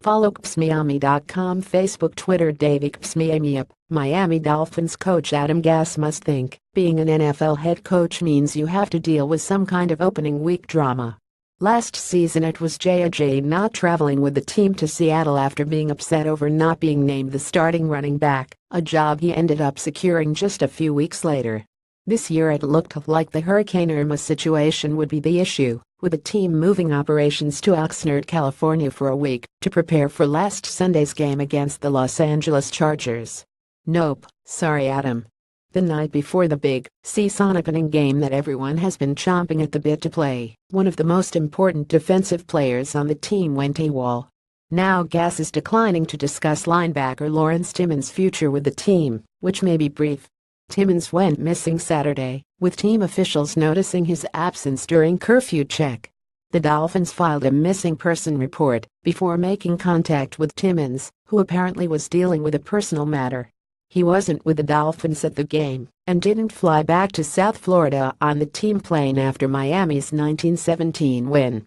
Follow psmiami.com, Facebook, Twitter. David Psmiami. Miami Dolphins coach Adam Gase must think being an NFL head coach means you have to deal with some kind of opening week drama. Last season it was J.J. not traveling with the team to Seattle after being upset over not being named the starting running back, a job he ended up securing just a few weeks later. This year it looked like the Hurricane Irma situation would be the issue, with the team moving operations to Oxnard, California for a week to prepare for last Sunday's game against the Los Angeles Chargers. Nope, sorry Adam. The night before the big season opening game that everyone has been chomping at the bit to play, one of the most important defensive players on the team went AWOL. Now Gase is declining to discuss linebacker Lawrence Timmons' future with the team, which may be brief. Timmons went missing Saturday, with team officials noticing his absence during curfew check. The Dolphins filed a missing person report before making contact with Timmons, who apparently was dealing with a personal matter. He wasn't with the Dolphins at the game and didn't fly back to South Florida on the team plane after Miami's 1917 win.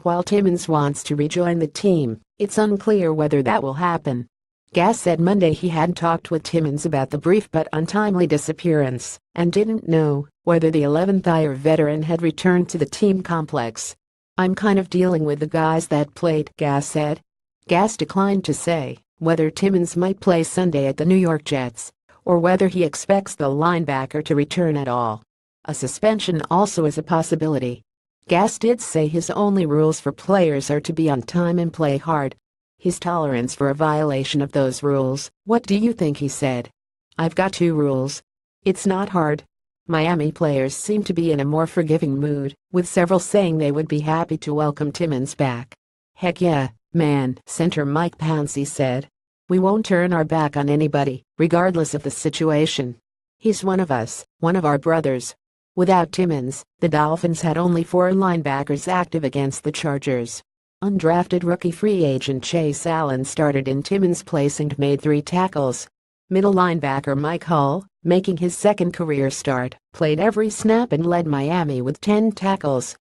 While Timmons wants to rejoin the team, it's unclear whether that will happen. Gase said Monday he had talked with Timmons about the brief but untimely disappearance and didn't know whether the 11th-year veteran had returned to the team complex. "I'm kind of dealing with the guys that played," Gase said. Gase declined to say whether Timmons might play Sunday at the New York Jets or whether he expects the linebacker to return at all. A suspension also is a possibility. Gase did say his only rules for players are to be on time and play hard. His tolerance for a violation of those rules, what do you think he said? "I've got 2 rules. It's not hard." Miami players seem to be in a more forgiving mood, with several saying they would be happy to welcome Timmons back. "Heck yeah, man," center Mike Pouncey said. "We won't turn our back on anybody, regardless of the situation. He's one of us, one of our brothers." Without Timmons, the Dolphins had only 4 linebackers active against the Chargers. Undrafted rookie free agent Chase Allen started in Timmons' place and made 3 tackles. Middle linebacker Mike Hull, making his second career start, played every snap and led Miami with 10 tackles.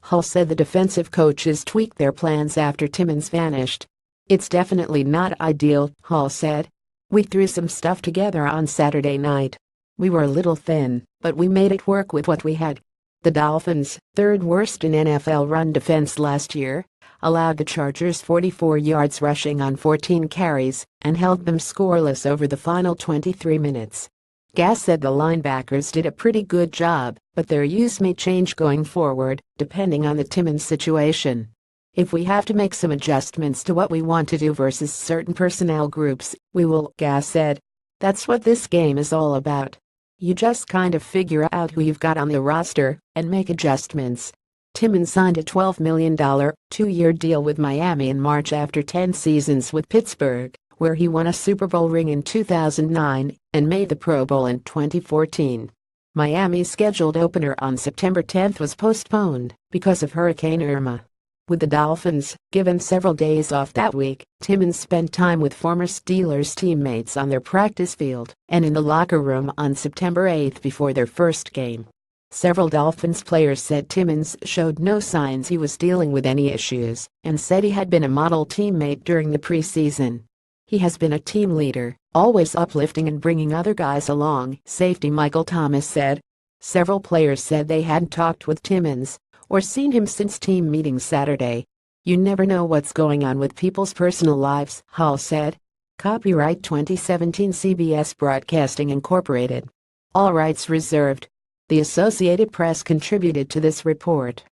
Hull said the defensive coaches tweaked their plans after Timmons vanished. "It's definitely not ideal," Hull said. "We threw some stuff together on Saturday night. We were a little thin, but we made it work with what we had." The Dolphins, third worst in NFL run defense last year, allowed the Chargers 44 yards rushing on 14 carries and held them scoreless over the final 23 minutes. Gase said the linebackers did a pretty good job, but their use may change going forward, depending on the Timmons situation. "If we have to make some adjustments to what we want to do versus certain personnel groups, we will," Gase said. "That's what this game is all about. You just kind of figure out who you've got on the roster and make adjustments." Timmons signed a $12 million, 2-year deal with Miami in March after 10 seasons with Pittsburgh, where he won a Super Bowl ring in 2009 and made the Pro Bowl in 2014. Miami's scheduled opener on September 10 was postponed because of Hurricane Irma. With the Dolphins given several days off that week, Timmons spent time with former Steelers teammates on their practice field and in the locker room on September 8 before their first game. Several Dolphins players said Timmons showed no signs he was dealing with any issues and said he had been a model teammate during the preseason. "He has been a team leader, always uplifting and bringing other guys along," safety Michael Thomas said. Several players said they hadn't talked with Timmons or seen him since team meetings Saturday. "You never know what's going on with people's personal lives," Hull said. Copyright 2017 CBS Broadcasting Incorporated. All rights reserved. The Associated Press contributed to this report.